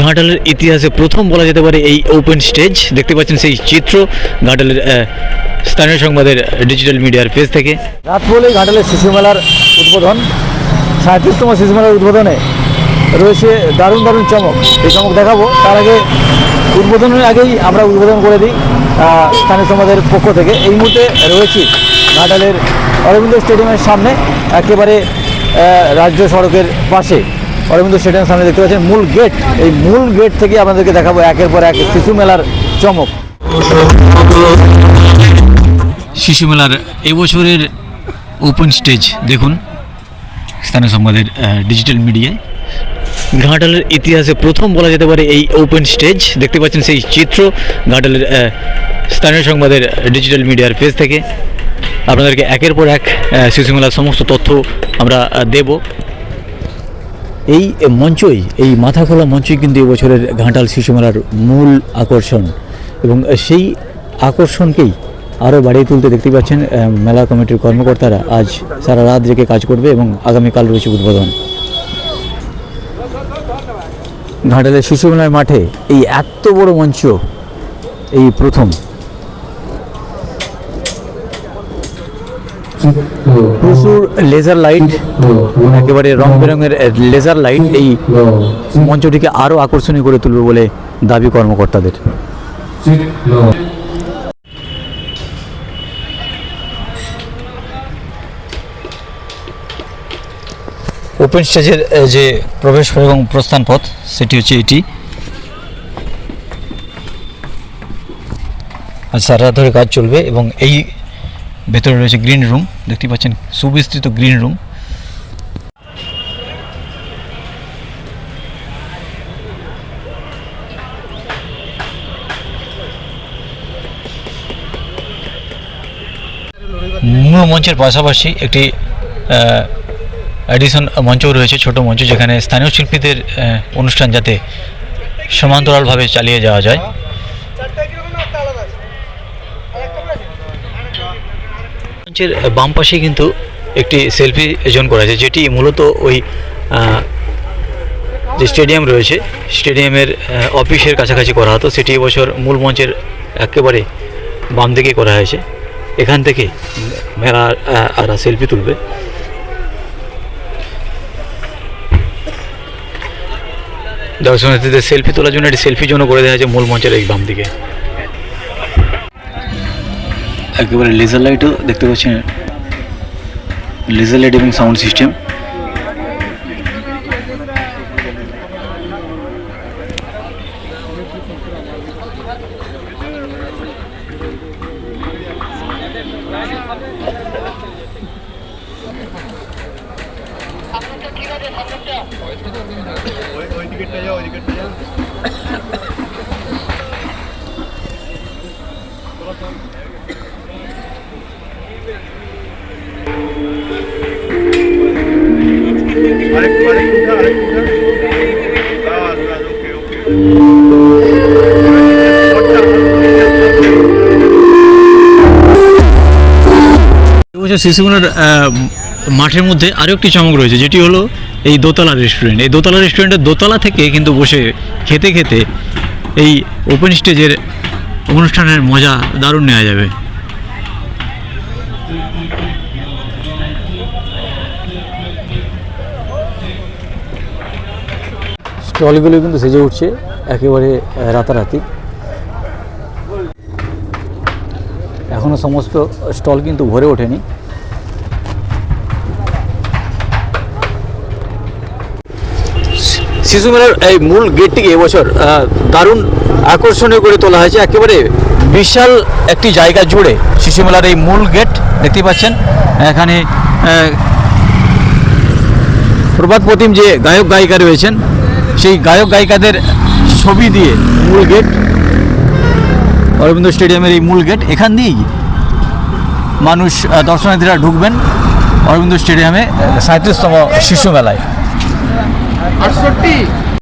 ঘাটালের ইতিহাসে প্রথম বলা যেতে পারে এই ওপেন স্টেজ। দেখতে পাচ্ছেন সেই চিত্র ঘাটালের স্থানীয় সংবাদের ডিজিটাল মিডিয়ার পেজ থেকে। রাত বলেই ঘাটালের শিশু মেলার উদ্বোধন, 37তম শিশু মেলার উদ্বোধনে রয়েছে দারুণ দারুণ চমক। এই চমক দেখাবো, তার আগে উদ্বোধনের আগেই আমরা উদ্বোধন করে দিই স্থানীয় সংবাদের পক্ষ থেকে। এই মুহূর্তে রয়েছি ঘাটালের অরবিন্দ স্টেডিয়ামের সামনে, একেবারে রাজ্য সড়কের পাশে অরবিন্দ স্টেডিয়ামের সামনে দেখতে পাচ্ছেন মূল গেট। এই মূল গেট থেকে আপনাদেরকে দেখাবো একের পর এক শিশু মেলার চমক। শিশু মেলার এবছরের ওপেন স্টেজ দেখুন স্থানীয় সংবাদের ডিজিটাল মিডিয়ায়। ঘাটালের ইতিহাসে প্রথম বলা যেতে পারে এই ওপেন স্টেজ। দেখতে পাচ্ছেন সেই চিত্র ঘাটালের স্থানীয় সংবাদের ডিজিটাল মিডিয়ার পেজ থেকে। আপনাদেরকে একের পর এক শিশু মেলার সমস্ত তথ্য আমরা দেব। এই মঞ্চই, এই মাথা খোলা মঞ্চই কিন্তু এবছরের ঘাটাল শিশু মেলার মূল আকর্ষণ, এবং সেই আকর্ষণকেই আরও বাড়িয়ে তুলতে দেখতে পাচ্ছেন মেলা কমিটির কর্মকর্তারা আজ সারা রাত জেগে কাজ করবে এবং আগামীকাল রয়েছে উদ্বোধন। ঘাটালের শিশু মেলার মাঠে এই এত বড় মঞ্চ এই প্রথম। প্রচুর লেজার লাইট, একেবারে রং বেরঙের লেজার লাইট এই মঞ্চটিকে আরও আকর্ষণীয় করে তুলবে বলে দাবি কর্মকর্তাদের। ওপেন স্টেজের যে প্রবেশ এবং প্রস্থান পথ সেটি হচ্ছে এটি। আজ সারা রাত ধরে কাজ চলবে এবং এই ভেতরে রয়েছে গ্রিন রুম, দেখতে পাচ্ছেন সুবিস্তৃত গ্রিন রুম। মূল মঞ্চের পাশাপাশি একটি অ্যাডিশন মঞ্চও রয়েছে, ছোট মঞ্চ, যেখানে স্থানীয় শিল্পীদের অনুষ্ঠান যাতে সমান্তরালভাবে চালিয়ে যাওয়া যায়। মঞ্চের বাম পাশে কিন্তু একটি সেলফি জোন করা আছে, যেটি মূলত ওই যে স্টেডিয়াম রয়েছে স্টেডিয়ামের অফিসের কাছাকাছি করা হতো, সেটি এবছর মূল মঞ্চের একেবারে বাম দিকে করা হয়েছে। এখান থেকে মেলারা সেলফি তুলবে। দর্শনার্থীদের সেলফি তোলার জন্য একটি সেলফি জোনও করে দেওয়া হয়েছে মূল মঞ্চের এই বাম দিকে। একেবারে লেজার লাইটও দেখতে পাচ্ছেন, লেজার লাইট এবং সাউন্ড সিস্টেম। শিশু মেলার মাঠের মধ্যে আরও একটি চমক রয়েছে, যেটি হলো এই দোতলা রেস্টুরেন্ট। এই দোতলা রেস্টুরেন্টের দোতলা থেকে কিন্তু বসে খেতে খেতে এই ওপেন স্টেজের অনুষ্ঠানের মজা দারুণ নেওয়া যাবে। স্টলগুলো কিন্তু সেজে উঠছে একেবারে রাতারাতি। এখনও সমস্ত স্টল কিন্তু ভরে ওঠেনি। শিশু মেলার এই মূল গেটটিকে এবছর দারুণ আকর্ষণীয় করে তোলা হয়েছে। একেবারে বিশাল একটি জায়গা জুড়ে শিশু মেলার এই মূল গেট দেখতে পাচ্ছেন। এখানে প্রভাত প্রতিম যে গায়ক গায়িকা রয়েছেন, সেই গায়ক গায়িকাদের ছবি দিয়ে মূল গেট, অরবিন্দ স্টেডিয়ামের এই মূল গেট। এখান দিয়েই মানুষ দর্শনার্থীরা ঢুকবেন অরবিন্দ স্টেডিয়ামে 37তম শিশু মেলায়। 68